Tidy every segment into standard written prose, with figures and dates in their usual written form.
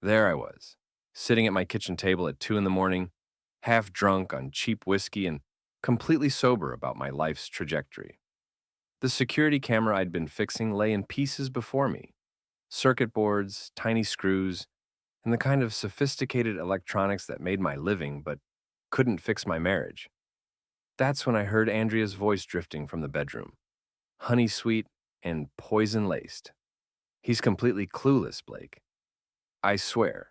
There I was, sitting at my kitchen table at 2 in the morning, half drunk on cheap whiskey and completely sober about my life's trajectory. The security camera I'd been fixing lay in pieces before me, circuit boards, tiny screws, and the kind of sophisticated electronics that made my living but couldn't fix my marriage. That's when I heard Andrea's voice drifting from the bedroom, honey sweet and poison laced. He's completely clueless, Blake. I swear.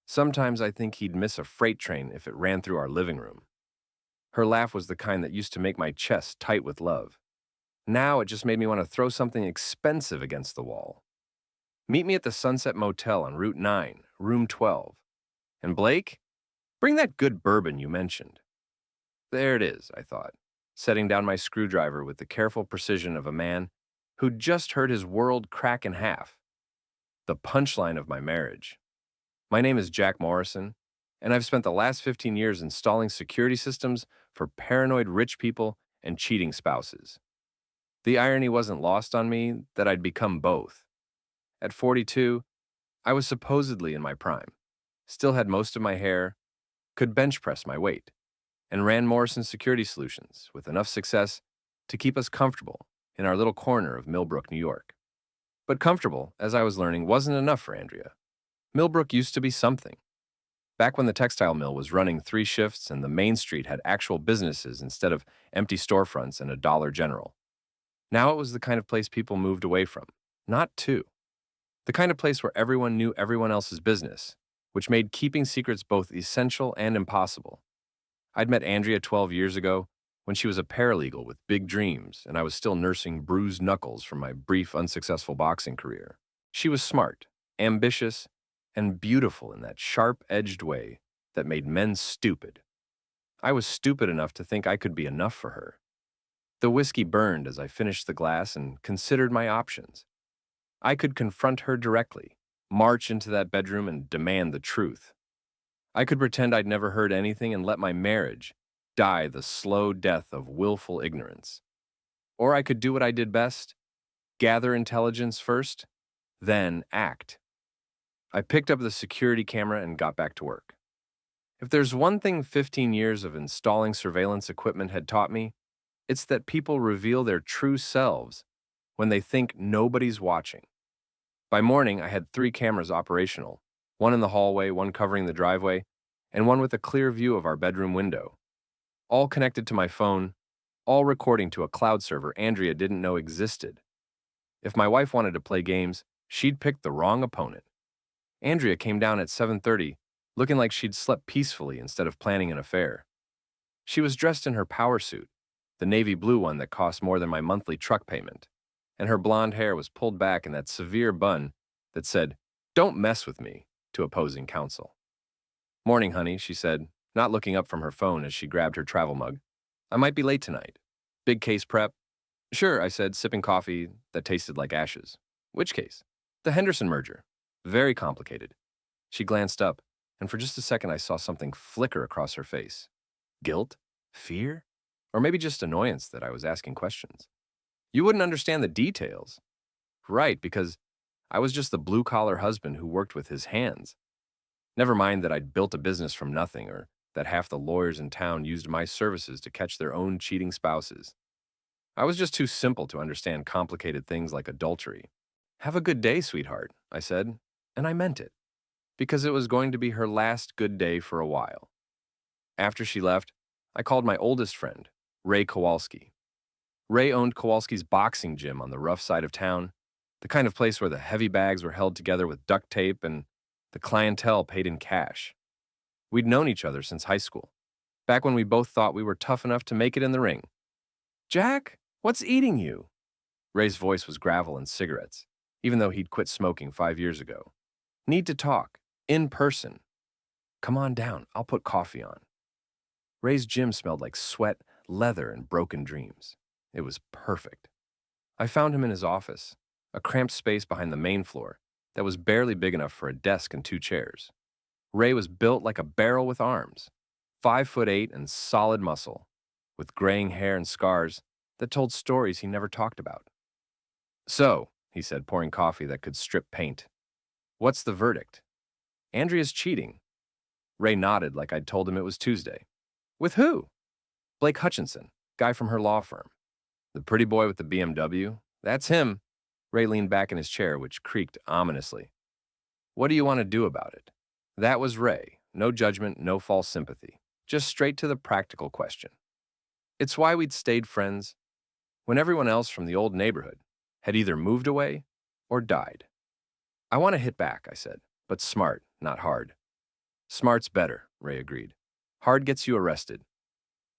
Sometimes I think he'd miss a freight train if it ran through our living room. Her laugh was the kind that used to make my chest tight with love. Now it just made me want to throw something expensive against the wall. Meet me at the Sunset Motel on Route 9, Room 12. And Blake, bring that good bourbon you mentioned. There it is, I thought, setting down my screwdriver with the careful precision of a man who'd just heard his world crack in half. The punchline of my marriage. My name is Jack Morrison, and I've spent the last 15 years installing security systems for paranoid rich people and cheating spouses. The irony wasn't lost on me that I'd become both. At 42, I was supposedly in my prime, still had most of my hair, could bench press my weight, and ran Morrison Security Solutions with enough success to keep us comfortable in our little corner of Millbrook, New York. But comfortable, as I was learning, wasn't enough for Andrea. Millbrook used to be something. Back when the textile mill was running 3 shifts and the main street had actual businesses instead of empty storefronts and a Dollar General. Now it was the kind of place people moved away from, not to. The kind of place where everyone knew everyone else's business, which made keeping secrets both essential and impossible. I'd met Andrea 12 years ago when she was a paralegal with big dreams and I was still nursing bruised knuckles from my brief unsuccessful boxing career. She was smart, ambitious, and beautiful in that sharp-edged way that made men stupid. I was stupid enough to think I could be enough for her. The whiskey burned as I finished the glass and considered my options. I could confront her directly, march into that bedroom and demand the truth. I could pretend I'd never heard anything and let my marriage die the slow death of willful ignorance. Or I could do what I did best, gather intelligence first, then act. I picked up the security camera and got back to work. If there's one thing 15 years of installing surveillance equipment had taught me, it's that people reveal their true selves when they think nobody's watching. By morning, I had 3 cameras operational, one in the hallway, one covering the driveway, and one with a clear view of our bedroom window. All connected to my phone, all recording to a cloud server Andrea didn't know existed. If my wife wanted to play games, she'd picked the wrong opponent. Andrea came down at 7:30, looking like she'd slept peacefully instead of planning an affair. She was dressed in her power suit, the navy blue one that cost more than my monthly truck payment, and her blonde hair was pulled back in that severe bun that said, "Don't mess with me," to opposing counsel. "Morning, honey," she said, not looking up from her phone as she grabbed her travel mug. "I might be late tonight. Big case prep?" "Sure," I said, sipping coffee that tasted like ashes. "Which case?" "The Henderson merger. Very complicated." She glanced up, and for just a second I saw something flicker across her face. Guilt? Fear? Or maybe just annoyance that I was asking questions. "You wouldn't understand the details." "Right, because I was just the blue-collar husband who worked with his hands. Never mind that I'd built a business from nothing or that half the lawyers in town used my services to catch their own cheating spouses. I was just too simple to understand complicated things like adultery. "Have a good day, sweetheart," I said, and I meant it, because it was going to be her last good day for a while. After she left, I called my oldest friend, Ray Kowalski. Ray owned Kowalski's boxing gym on the rough side of town, the kind of place where the heavy bags were held together with duct tape and the clientele paid in cash. We'd known each other since high school, back when we both thought we were tough enough to make it in the ring. "Jack, what's eating you?" Ray's voice was gravel and cigarettes, even though he'd quit smoking 5 years ago. "Need to talk. In person." "Come on down. I'll put coffee on." Ray's gym smelled like sweat, leather, and broken dreams. It was perfect. I found him in his office, a cramped space behind the main floor that was barely big enough for a desk and 2 chairs. Ray was built like a barrel with arms, 5'8" and solid muscle, with graying hair and scars that told stories he never talked about. "So," he said, pouring coffee that could strip paint, "what's the verdict?" Andrea's cheating. Ray nodded like I'd told him it was Tuesday. With who? Blake Hutchinson, guy from her law firm. The pretty boy with the BMW? That's him. Ray leaned back in his chair, which creaked ominously. What do you want to do about it? That was Ray. No judgment, no false sympathy. Just straight to the practical question. It's why we'd stayed friends when everyone else from the old neighborhood had either moved away or died. I want to hit back, I said, but smart, not hard. Smart's better, Ray agreed. Hard gets you arrested.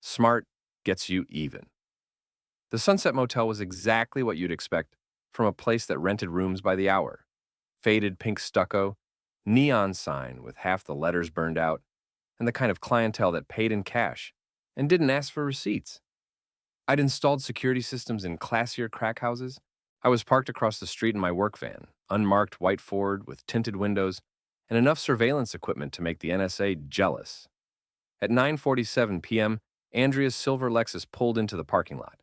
Smart gets you even. The Sunset Motel was exactly what you'd expect from a place that rented rooms by the hour. Faded pink stucco, neon sign with half the letters burned out, and the kind of clientele that paid in cash and didn't ask for receipts. I'd installed security systems in classier crack houses. I was parked across the street in my work van, unmarked white Ford with tinted windows and enough surveillance equipment to make the NSA jealous. At 9:47 p.m., Andrea's silver Lexus pulled into the parking lot.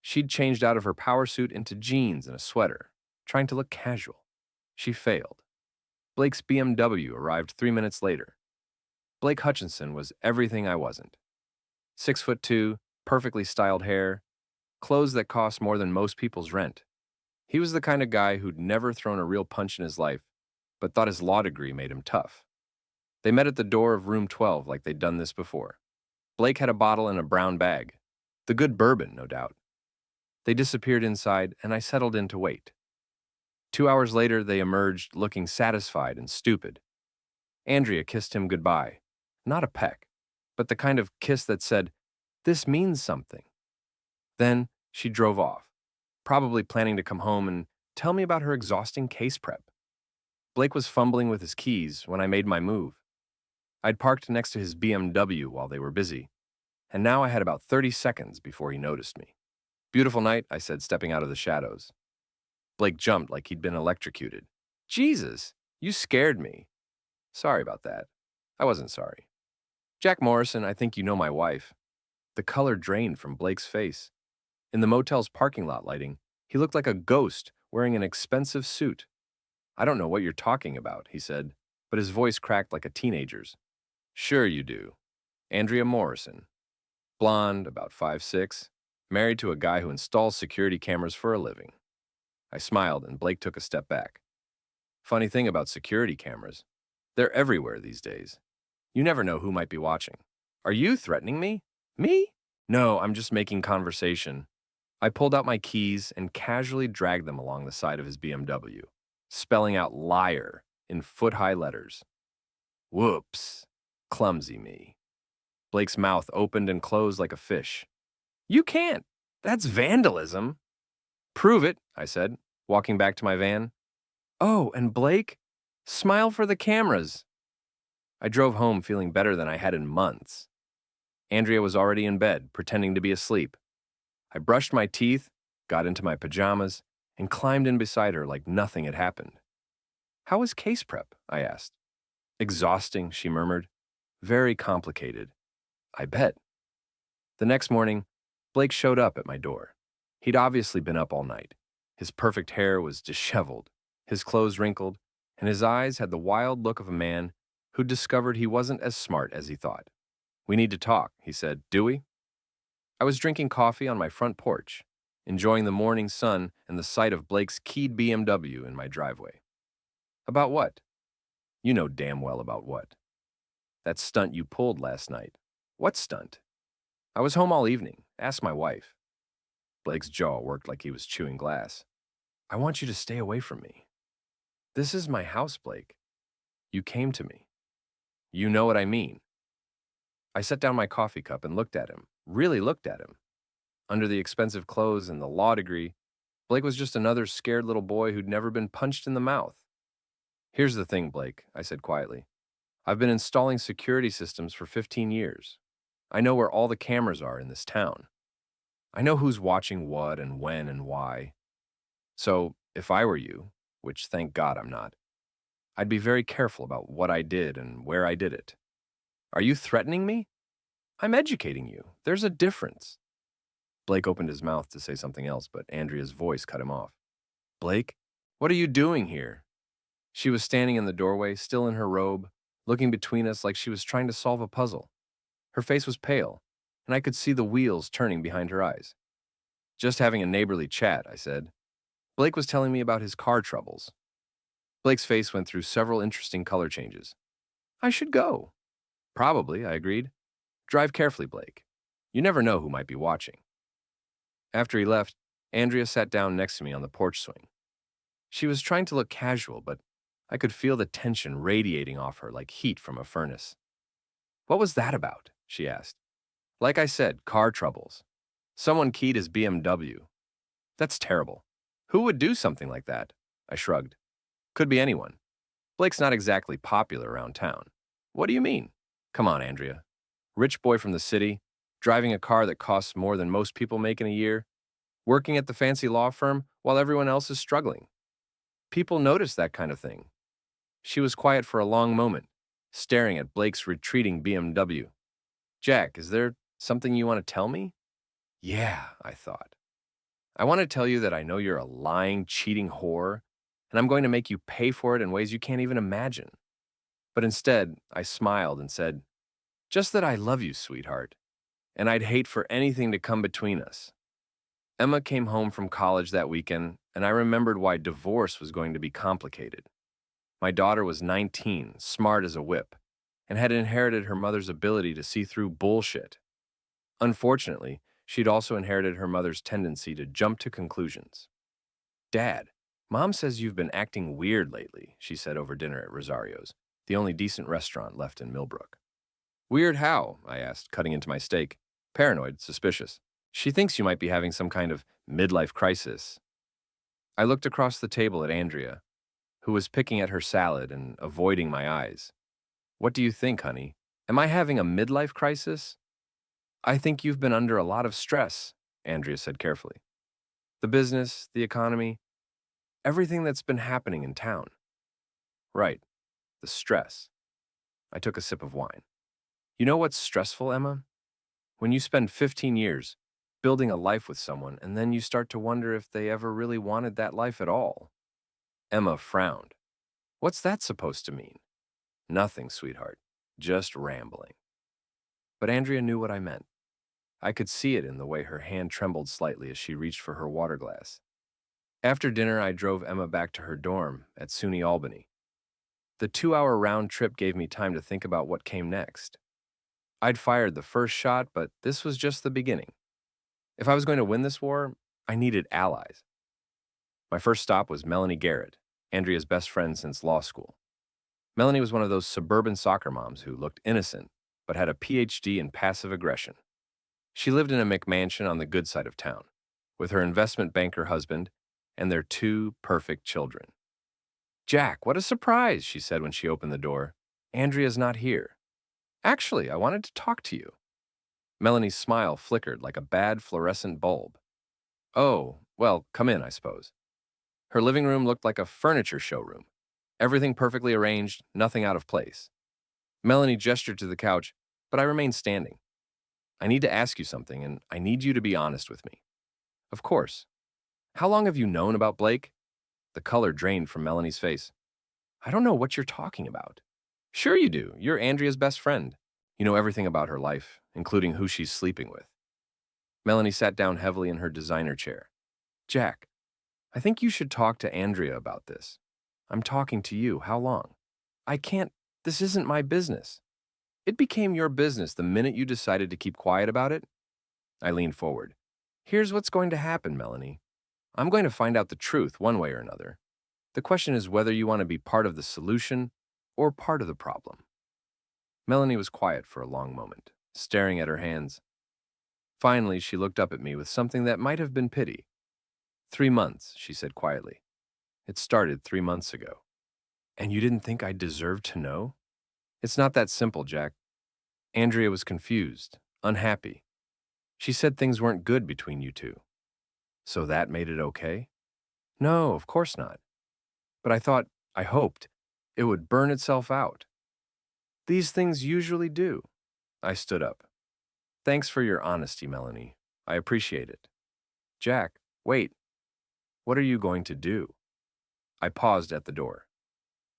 She'd changed out of her power suit into jeans and a sweater, trying to look casual. She failed. Blake's BMW arrived 3 minutes later. Blake Hutchinson was everything I wasn't. 6'2", perfectly styled hair, clothes that cost more than most people's rent. He was the kind of guy who'd never thrown a real punch in his life, but thought his law degree made him tough. They met at the door of room 12 like they'd done this before. Blake had a bottle in a brown bag. The good bourbon, no doubt. They disappeared inside, and I settled in to wait. 2 hours later, they emerged looking satisfied and stupid. Andrea kissed him goodbye. Not a peck, but the kind of kiss that said, "This means something." Then she drove off, probably planning to come home and tell me about her exhausting case prep. Blake was fumbling with his keys when I made my move. I'd parked next to his BMW while they were busy, and now I had about 30 seconds before he noticed me. "Beautiful night," I said, stepping out of the shadows. Blake jumped like he'd been electrocuted. "Jesus, you scared me." "Sorry about that." I wasn't sorry. "Jack Morrison, I think you know my wife." The color drained from Blake's face. In the motel's parking lot lighting, he looked like a ghost wearing an expensive suit. "I don't know what you're talking about," he said, but his voice cracked like a teenager's. "Sure you do. Andrea Morrison. Blonde, about 5'6", married to a guy who installs security cameras for a living." I smiled, and Blake took a step back. "Funny thing about security cameras. They're everywhere these days. You never know who might be watching." "Are you threatening me?" "Me?" "No, I'm just making conversation." I pulled out my keys and casually dragged them along the side of his BMW, spelling out liar in foot-high letters. Whoops. Clumsy me. Blake's mouth opened and closed like a fish. "You can't. That's vandalism." "Prove it," I said, walking back to my van. "Oh, and Blake, smile for the cameras." I drove home feeling better than I had in months. Andrea was already in bed, pretending to be asleep. I brushed my teeth, got into my pajamas, and climbed in beside her like nothing had happened. "How was case prep?" I asked. "Exhausting," she murmured. "Very complicated." "I bet." The next morning, Blake showed up at my door. He'd obviously been up all night. His perfect hair was disheveled, his clothes wrinkled, and his eyes had the wild look of a man who'd discovered he wasn't as smart as he thought. "We need to talk," he said. "Do we?" I was drinking coffee on my front porch, enjoying the morning sun and the sight of Blake's keyed BMW in my driveway. "About what?" "You know damn well about what." "That stunt you pulled last night." "What stunt?" "I was home all evening. Ask my wife." Blake's jaw worked like he was chewing glass. "I want you to stay away from me." "This is my house, Blake. You came to me." "You know what I mean." I set down my coffee cup and looked at him, really looked at him. Under the expensive clothes and the law degree, Blake was just another scared little boy who'd never been punched in the mouth. "Here's the thing, Blake," I said quietly. "I've been installing security systems for 15 years. I know where all the cameras are in this town. I know who's watching what and when and why. So, if I were you, which thank God I'm not, I'd be very careful about what I did and where I did it." "Are you threatening me?" "I'm educating you. There's a difference." Blake opened his mouth to say something else, but Andrea's voice cut him off. "Blake, what are you doing here?" She was standing in the doorway, still in her robe, looking between us like she was trying to solve a puzzle. Her face was pale, and I could see the wheels turning behind her eyes. Just having a neighborly chat, I said. Blake was telling me about his car troubles. Blake's face went through several interesting color changes. I should go. Probably, I agreed. Drive carefully, Blake. You never know who might be watching. After he left, Andrea sat down next to me on the porch swing. She was trying to look casual, but I could feel the tension radiating off her like heat from a furnace. What was that about? She asked. Like I said, car troubles. Someone keyed his BMW. That's terrible. Who would do something like that? I shrugged. Could be anyone. Blake's not exactly popular around town. What do you mean? Come on, Andrea. Rich boy from the city, driving a car that costs more than most people make in a year, working at the fancy law firm while everyone else is struggling. People notice that kind of thing. She was quiet for a long moment, staring at Blake's retreating BMW. Jack, is there something you want to tell me? Yeah, I thought. I want to tell you that I know you're a lying, cheating whore, and I'm going to make you pay for it in ways you can't even imagine. But instead, I smiled and said, just that I love you, sweetheart, and I'd hate for anything to come between us. Emma came home from college that weekend, and I remembered why divorce was going to be complicated. My daughter was 19, smart as a whip, and had inherited her mother's ability to see through bullshit. Unfortunately, she'd also inherited her mother's tendency to jump to conclusions. Dad, Mom says you've been acting weird lately, she said over dinner at Rosario's, the only decent restaurant left in Millbrook. Weird how? I asked, cutting into my steak. Paranoid, suspicious. She thinks you might be having some kind of midlife crisis. I looked across the table at Andrea, who was picking at her salad and avoiding my eyes. What do you think, honey? Am I having a midlife crisis? I think you've been under a lot of stress, Andrea said carefully. The business, the economy, everything that's been happening in town. Right, the stress. I took a sip of wine. You know what's stressful, Emma? When you spend 15 years building a life with someone and then you start to wonder if they ever really wanted that life at all. Emma frowned. What's that supposed to mean? Nothing, sweetheart. Just rambling. But Andrea knew what I meant. I could see it in the way her hand trembled slightly as she reached for her water glass. After dinner, I drove Emma back to her dorm at SUNY Albany. The 2-hour round trip gave me time to think about what came next. I'd fired the first shot, but this was just the beginning. If I was going to win this war, I needed allies. My first stop was Melanie Garrett, Andrea's best friend since law school. Melanie was one of those suburban soccer moms who looked innocent, but had a PhD in passive aggression. She lived in a McMansion on the good side of town, with her investment banker husband and their 2 perfect children. Jack, what a surprise, she said when she opened the door. Andrea's not here. Actually, I wanted to talk to you. Melanie's smile flickered like a bad fluorescent bulb. Oh, well, come in, I suppose. Her living room looked like a furniture showroom. Everything perfectly arranged, nothing out of place. Melanie gestured to the couch, but I remained standing. I need to ask you something, and I need you to be honest with me. Of course. How long have you known about Blake? The color drained from Melanie's face. I don't know what you're talking about. Sure you do. You're Andrea's best friend. You know everything about her life, including who she's sleeping with. Melanie sat down heavily in her designer chair. Jack, I think you should talk to Andrea about this. I'm talking to you. How long? I can't. This isn't my business. It became your business the minute you decided to keep quiet about it. I leaned forward. Here's what's going to happen, Melanie. I'm going to find out the truth one way or another. The question is whether you want to be part of the solution or part of the problem. Melanie was quiet for a long moment, staring at her hands. Finally, she looked up at me with something that might have been pity. 3 months, she said quietly. It started 3 months ago. And you didn't think I deserved to know? It's not that simple, Jack. Andrea was confused, unhappy. She said things weren't good between you two. So that made it okay? No, of course not. But I hoped, it would burn itself out. These things usually do. I stood up. Thanks for your honesty, Melanie. I appreciate it. Jack, wait. What are you going to do? I paused at the door.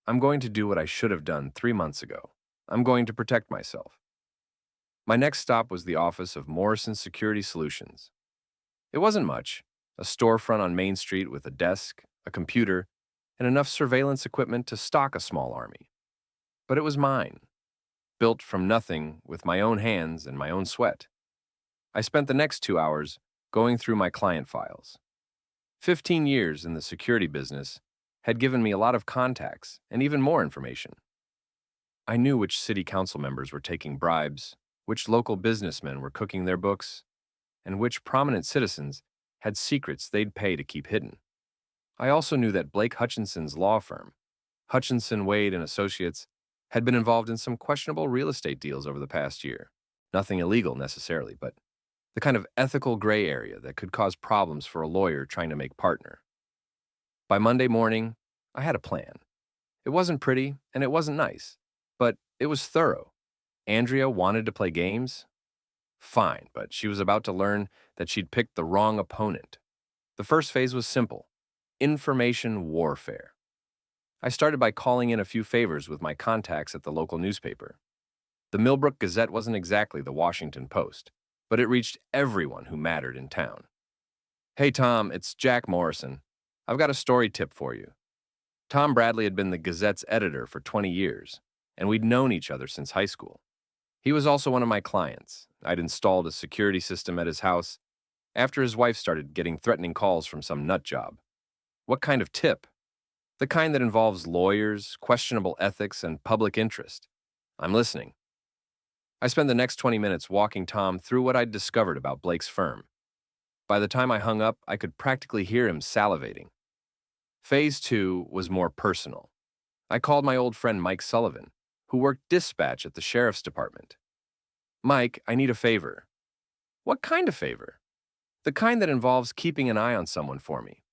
I'm going to do what I should have done 3 months ago. I'm going to protect myself. My next stop was the office of Morrison Security Solutions. It wasn't much, a storefront on Main Street with a desk, a computer, and enough surveillance equipment to stock a small army. But it was mine, built from nothing with my own hands and my own sweat. I spent the next 2 hours going through my client files. 15 years in the security business had given me a lot of contacts and even more information. I knew which city council members were taking bribes, which local businessmen were cooking their books, and which prominent citizens had secrets they'd pay to keep hidden. I also knew that Blake Hutchinson's law firm, Hutchinson, Wade and Associates, had been involved in some questionable real estate deals over the past year. Nothing illegal necessarily, but the kind of ethical gray area that could cause problems for a lawyer trying to make partner. By Monday morning, I had a plan. It wasn't pretty and it wasn't nice, but it was thorough. Andrea wanted to play games? Fine, but she was about to learn that she'd picked the wrong opponent. The first phase was simple: information warfare. I started by calling in a few favors with my contacts at the local newspaper. The Millbrook Gazette wasn't exactly the Washington Post, but it reached everyone who mattered in town. "Hey Tom, it's Jack Morrison. I've got a story tip for you." Tom Bradley had been the Gazette's editor for 20 years, and we'd known each other since high school. He was also one of my clients. I'd installed a security system at his house after his wife started getting threatening calls from some nut job. What kind of tip? The kind that involves lawyers, questionable ethics, and public interest. I'm listening. I spent the next 20 minutes walking Tom through what I'd discovered about Blake's firm. By the time I hung up, I could practically hear him salivating. Phase 2 was more personal. I called my old friend Mike Sullivan, who worked dispatch at the sheriff's department. "Mike, I need a favor." "What kind of favor?" "The kind that involves keeping an eye on someone for me."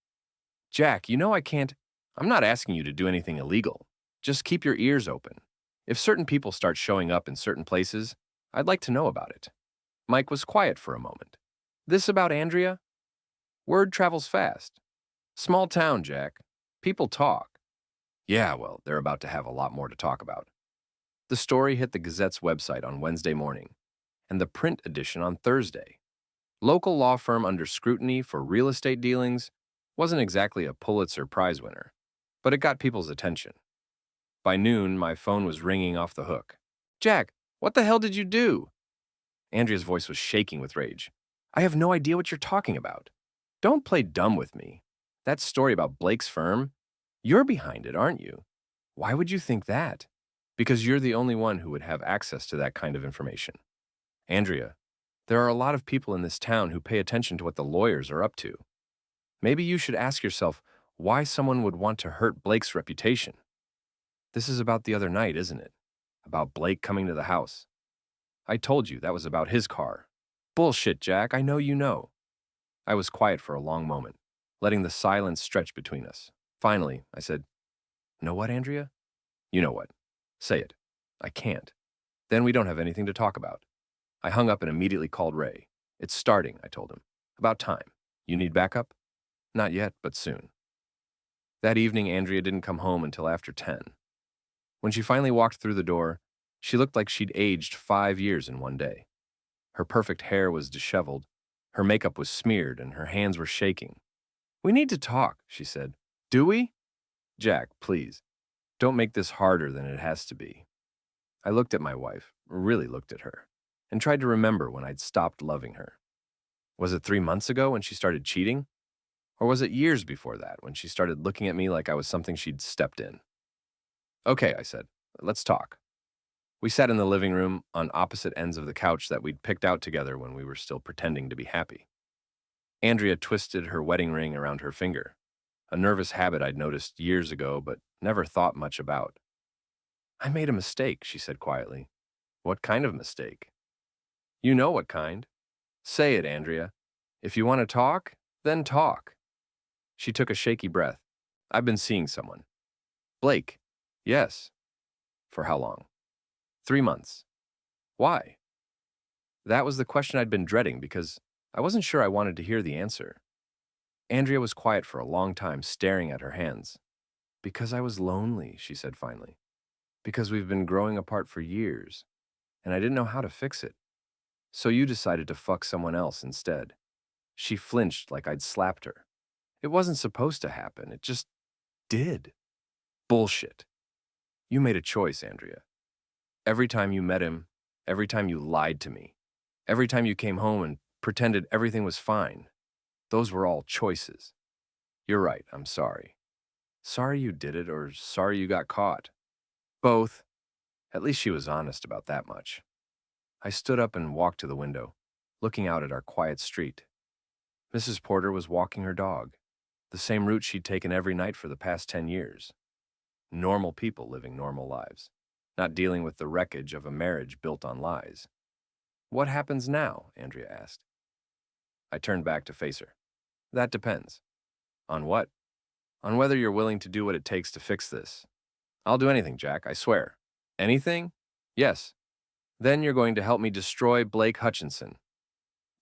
"Jack, you know I can't. I'm not asking you to do anything illegal. Just keep your ears open. If certain people start showing up in certain places, I'd like to know about it." Mike was quiet for a moment. "This about Andrea?" "Word travels fast. Small town, Jack. People talk." "Yeah, well, they're about to have a lot more to talk about." The story hit the Gazette's website on Wednesday morning, and the print edition on Thursday. Local law firm under scrutiny for real estate dealings wasn't exactly a Pulitzer Prize winner, but it got people's attention. By noon, my phone was ringing off the hook. "Jack, what the hell did you do?" Andrea's voice was shaking with rage. "I have no idea what you're talking about. Don't play dumb with me. That story about Blake's firm? You're behind it, aren't you? Why would you think that?" "Because you're the only one who would have access to that kind of information. Andrea, there are a lot of people in this town who pay attention to what the lawyers are up to. Maybe you should ask yourself why someone would want to hurt Blake's reputation. This is about the other night, isn't it? About Blake coming to the house. I told you that was about his car." "Bullshit, Jack. I know you know." I was quiet for a long moment, letting the silence stretch between us. Finally, I said, "Know what, Andrea?" "You know what. Say it." "I can't." "Then we don't have anything to talk about." I hung up and immediately called Ray. "It's starting," I told him. "About time. You need backup?" "Not yet, but soon." That evening, Andrea didn't come home until after 10. When she finally walked through the door, she looked like she'd aged 5 years in one day. Her perfect hair was disheveled, her makeup was smeared, and her hands were shaking. "We need to talk," she said. "Do we?" "Jack, please, don't make this harder than it has to be." I looked at my wife, really looked at her, and tried to remember when I'd stopped loving her. Was it 3 months ago when she started cheating? Or was it years before that when she started looking at me like I was something she'd stepped in? "Okay," I said, "let's talk." We sat in the living room on opposite ends of the couch that we'd picked out together when we were still pretending to be happy. Andrea twisted her wedding ring around her finger, a nervous habit I'd noticed years ago but never thought much about. "I made a mistake," she said quietly. "What kind of mistake?" "You know what kind. Say it, Andrea. If you want to talk, then talk." She took a shaky breath. "I've been seeing someone." "Blake?" "Yes." "For how long?" 3 months. "Why?" That was the question I'd been dreading because I wasn't sure I wanted to hear the answer. Andrea was quiet for a long time, staring at her hands. Because I was lonely, she said finally. Because we've been growing apart for years, and I didn't know how to fix it. So you decided to fuck someone else instead. She flinched like I'd slapped her. It wasn't supposed to happen. It just did. Bullshit. You made a choice, Andrea. Every time you met him, every time you lied to me, every time you came home and pretended everything was fine, those were all choices. You're right, I'm sorry. Sorry you did it, or sorry you got caught. Both. At least she was honest about that much. I stood up and walked to the window, looking out at our quiet street. Mrs. Porter was walking her dog, the same route she'd taken every night for the past 10 years. Normal people living normal lives, not dealing with the wreckage of a marriage built on lies. What happens now? Andrea asked. I turned back to face her. That depends. On what? On whether you're willing to do what it takes to fix this. I'll do anything, Jack, I swear. Anything? Yes. Then you're going to help me destroy Blake Hutchinson.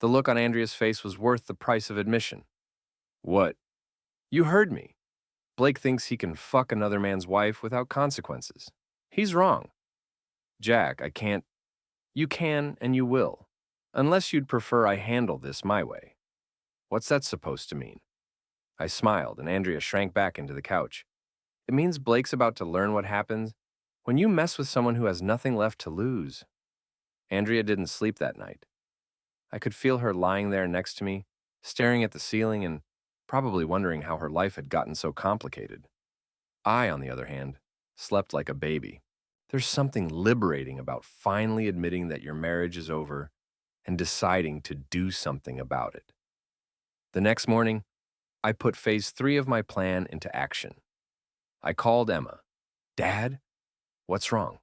The look on Andrea's face was worth the price of admission. What? You heard me. Blake thinks he can fuck another man's wife without consequences. He's wrong. Jack, I can't. You can and you will. Unless you'd prefer I handle this my way. What's that supposed to mean? I smiled and Andrea shrank back into the couch. It means Blake's about to learn what happens when you mess with someone who has nothing left to lose. Andrea didn't sleep that night. I could feel her lying there next to me, staring at the ceiling and probably wondering how her life had gotten so complicated. I, on the other hand, slept like a baby. There's something liberating about finally admitting that your marriage is over and deciding to do something about it. The next morning, I put phase 3 of my plan into action. I called Emma. Dad? What's wrong?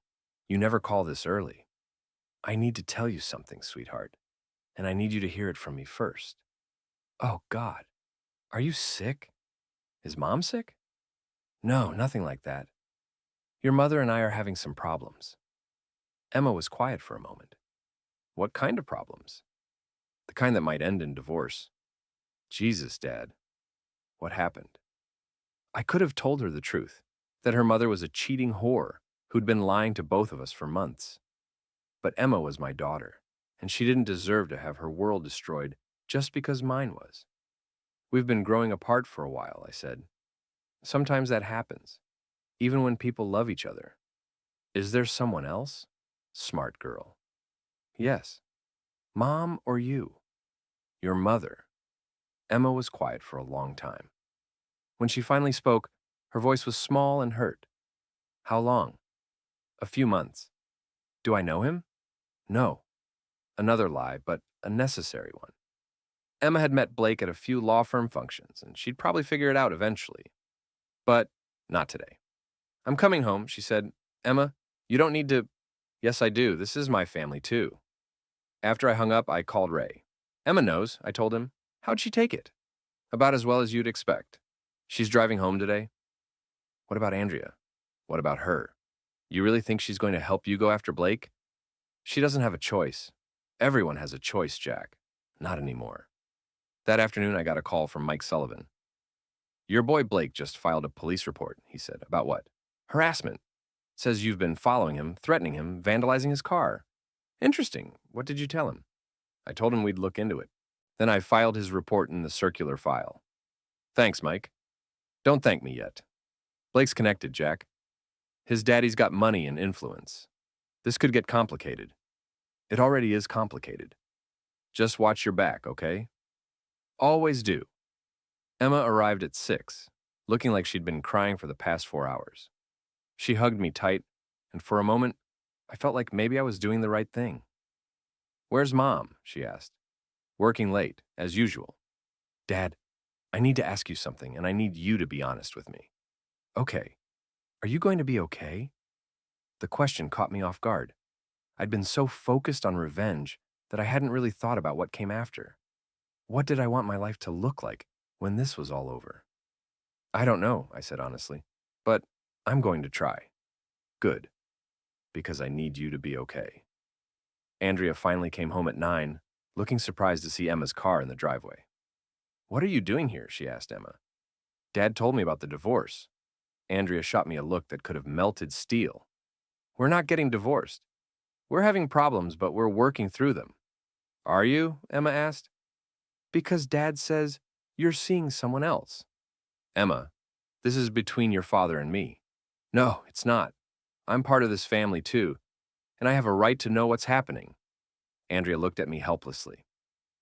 You never call this early. I need to tell you something, sweetheart, and I need you to hear it from me first. Oh, God. Are you sick? Is Mom sick? No, nothing like that. Your mother and I are having some problems. Emma was quiet for a moment. What kind of problems? The kind that might end in divorce. Jesus, Dad. What happened? I could have told her the truth, that her mother was a cheating whore who'd been lying to both of us for months. But Emma was my daughter, and she didn't deserve to have her world destroyed just because mine was. We've been growing apart for a while, I said. Sometimes that happens, even when people love each other. Is there someone else? Smart girl. Yes. Mom or you? Your mother. Emma was quiet for a long time. When she finally spoke, her voice was small and hurt. How long? A few months. Do I know him? No. Another lie, but a necessary one. Emma had met Blake at a few law firm functions, and she'd probably figure it out eventually. But not today. I'm coming home, she said. Emma, you don't need to. Yes, I do. This is my family, too. After I hung up, I called Ray. Emma knows, I told him. How'd she take it? About as well as you'd expect. She's driving home today. What about Andrea? What about her? You really think she's going to help you go after Blake? She doesn't have a choice. Everyone has a choice, Jack. Not anymore. That afternoon, I got a call from Mike Sullivan. Your boy Blake just filed a police report, he said. About what? Harassment. Says you've been following him, threatening him, vandalizing his car. Interesting. What did you tell him? I told him we'd look into it. Then I filed his report in the circular file. Thanks, Mike. Don't thank me yet. Blake's connected, Jack. His daddy's got money and influence. This could get complicated. It already is complicated. Just watch your back, okay? Always do. Emma arrived at 6, looking like she'd been crying for the past 4 hours. She hugged me tight, and for a moment, I felt like maybe I was doing the right thing. Where's Mom? She asked. Working late, as usual. Dad, I need to ask you something, and I need you to be honest with me. Okay. Are you going to be okay? The question caught me off guard. I'd been so focused on revenge that I hadn't really thought about what came after. What did I want my life to look like when this was all over? I don't know, I said honestly, but I'm going to try. Good, because I need you to be okay. Andrea finally came home at 9, looking surprised to see Emma's car in the driveway. What are you doing here? She asked Emma. Dad told me about the divorce. Andrea shot me a look that could have melted steel. We're not getting divorced. We're having problems, but we're working through them. Are you? Emma asked. Because Dad says you're seeing someone else. Emma, this is between your father and me. No, it's not. I'm part of this family too, and I have a right to know what's happening. Andrea looked at me helplessly.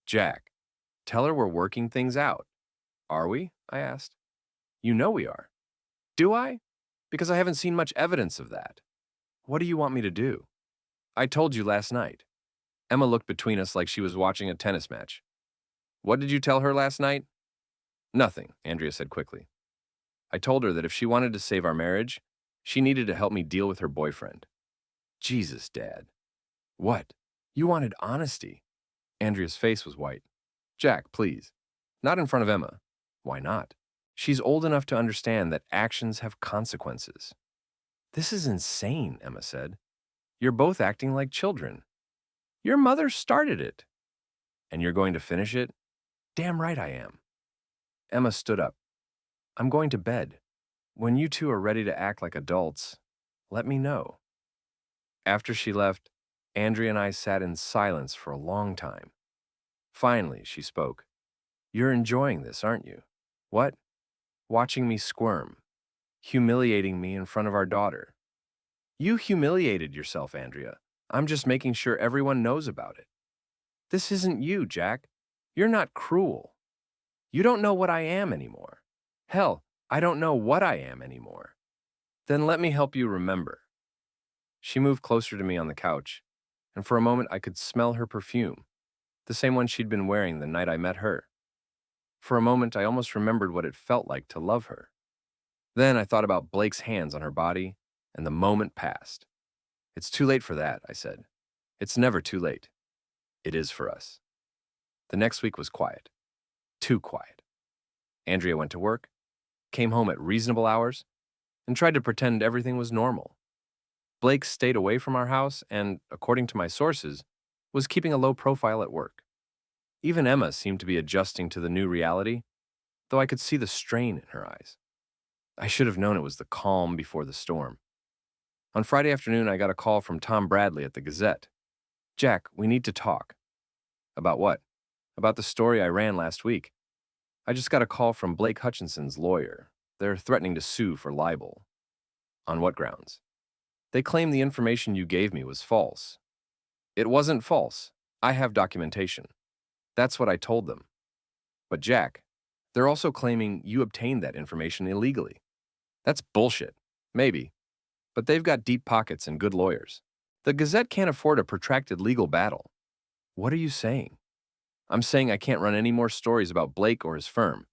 Jack, tell her we're working things out. Are we? I asked. You know we are. Do I? Because I haven't seen much evidence of that. What do you want me to do? I told you last night. Emma looked between us like she was watching a tennis match. What did you tell her last night? Nothing, Andrea said quickly. I told her that if she wanted to save our marriage, she needed to help me deal with her boyfriend. Jesus, Dad. What? You wanted honesty. Andrea's face was white. Jack, please. Not in front of Emma. Why not? She's old enough to understand that actions have consequences. This is insane, Emma said. You're both acting like children. Your mother started it. And you're going to finish it? Damn right I am. Emma stood up. I'm going to bed. When you two are ready to act like adults, let me know. After she left, Andrea and I sat in silence for a long time. Finally, she spoke. You're enjoying this, aren't you? What? Watching me squirm, humiliating me in front of our daughter. You humiliated yourself, Andrea. I'm just making sure everyone knows about it. This isn't you, Jack. You're not cruel. You don't know what I am anymore. Hell, I don't know what I am anymore. Then let me help you remember. She moved closer to me on the couch, and for a moment I could smell her perfume, the same one she'd been wearing the night I met her. For a moment I almost remembered what it felt like to love her. Then I thought about Blake's hands on her body, and the moment passed. It's too late for that, I said. It's never too late. It is for us. The next week was quiet. Too quiet. Andrea went to work, came home at reasonable hours, and tried to pretend everything was normal. Blake stayed away from our house and, according to my sources, was keeping a low profile at work. Even Emma seemed to be adjusting to the new reality, though I could see the strain in her eyes. I should have known it was the calm before the storm. On Friday afternoon, I got a call from Tom Bradley at the Gazette. Jack, we need to talk. About what? About the story I ran last week. I just got a call from Blake Hutchinson's lawyer. They're threatening to sue for libel. On what grounds? They claim the information you gave me was false. It wasn't false. I have documentation. That's what I told them. But Jack, they're also claiming you obtained that information illegally. That's bullshit. Maybe. But they've got deep pockets and good lawyers. The Gazette can't afford a protracted legal battle. What are you saying? I'm saying I can't run any more stories about Blake or his firm.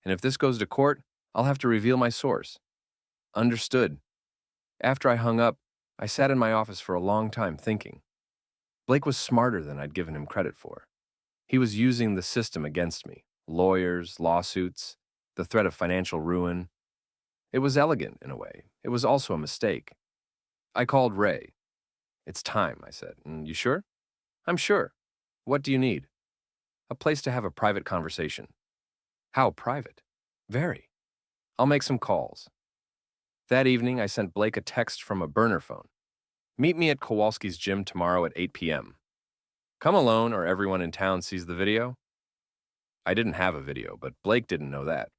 And if this goes to court, I'll have to reveal my source. Understood. After I hung up, I sat in my office for a long time thinking. Blake was smarter than I'd given him credit for. He was using the system against me. Lawyers, lawsuits, the threat of financial ruin. It was elegant in a way. It was also a mistake. I called Ray. It's time, I said. You sure? I'm sure. What do you need? A place to have a private conversation. How private? Very. I'll make some calls. That evening, I sent Blake a text from a burner phone. Meet me at Kowalski's gym tomorrow at 8 p.m. Come alone or everyone in town sees the video. I didn't have a video, but Blake didn't know that.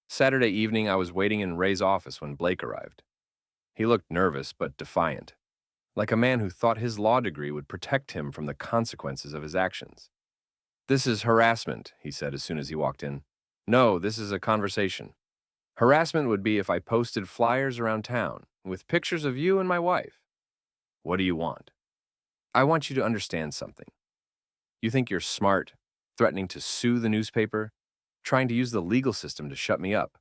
Saturday evening, I was waiting in Ray's office when Blake arrived. He looked nervous but defiant, like a man who thought his law degree would protect him from the consequences of his actions. This is harassment, he said as soon as he walked in. No, this is a conversation. Harassment would be if I posted flyers around town with pictures of you and my wife. What do you want? I want you to understand something. You think you're smart, threatening to sue the newspaper, trying to use the legal system to shut me up.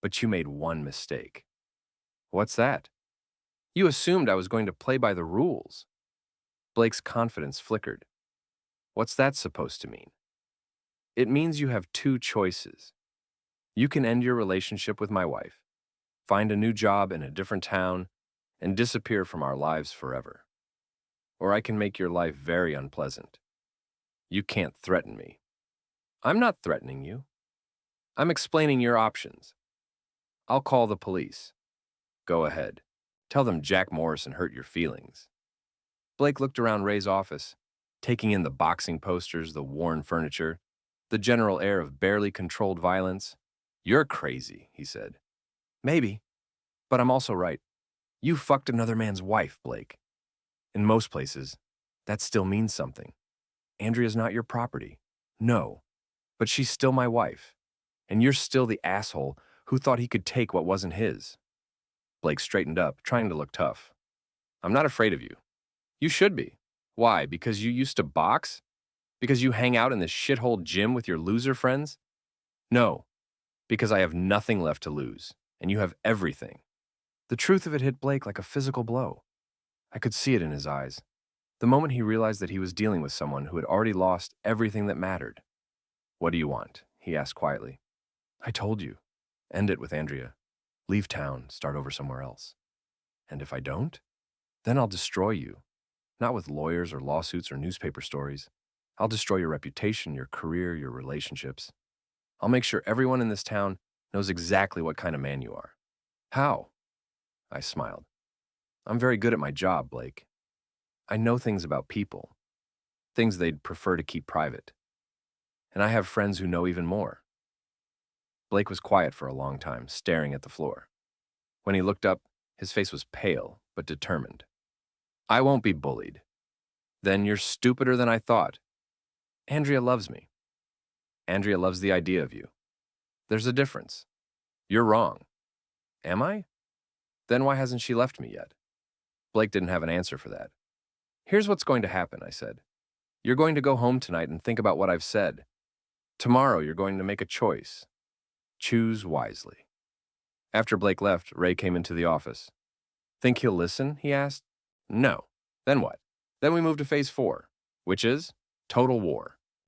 But you made one mistake. What's that? You assumed I was going to play by the rules. Blake's confidence flickered. What's that supposed to mean? It means you have two choices. You can end your relationship with my wife, find a new job in a different town, and disappear from our lives forever. Or I can make your life very unpleasant. You can't threaten me. I'm not threatening you. I'm explaining your options. I'll call the police. Go ahead. Tell them Jack Morrison hurt your feelings. Blake looked around Ray's office, taking in the boxing posters, the worn furniture, the general air of barely controlled violence. You're crazy, he said. Maybe, but I'm also right. You fucked another man's wife, Blake. In most places, that still means something. Andrea's not your property. No, but she's still my wife. And you're still the asshole who thought he could take what wasn't his. Blake straightened up, trying to look tough. I'm not afraid of you. You should be. Why? Because you used to box? Because you hang out in this shithole gym with your loser friends? No, because I have nothing left to lose, and you have everything. The truth of it hit Blake like a physical blow. I could see it in his eyes, the moment he realized that he was dealing with someone who had already lost everything that mattered. What do you want? He asked quietly. I told you. End it with Andrea. Leave town, start over somewhere else. And if I don't, then I'll destroy you. Not with lawyers or lawsuits or newspaper stories. I'll destroy your reputation, your career, your relationships. I'll make sure everyone in this town knows exactly what kind of man you are. How? I smiled. I'm very good at my job, Blake. I know things about people, things they'd prefer to keep private. And I have friends who know even more. Blake was quiet for a long time, staring at the floor. When he looked up, his face was pale but determined. I won't be bullied. Then you're stupider than I thought. Andrea loves me. Andrea loves the idea of you. There's a difference. You're wrong. Am I? Then why hasn't she left me yet? Blake didn't have an answer for that. Here's what's going to happen, I said. You're going to go home tonight and think about what I've said. Tomorrow you're going to make a choice. Choose wisely. After Blake left, Ray came into the office. Think he'll listen? He asked. No. Then what? Then we move to phase 4, which is total war.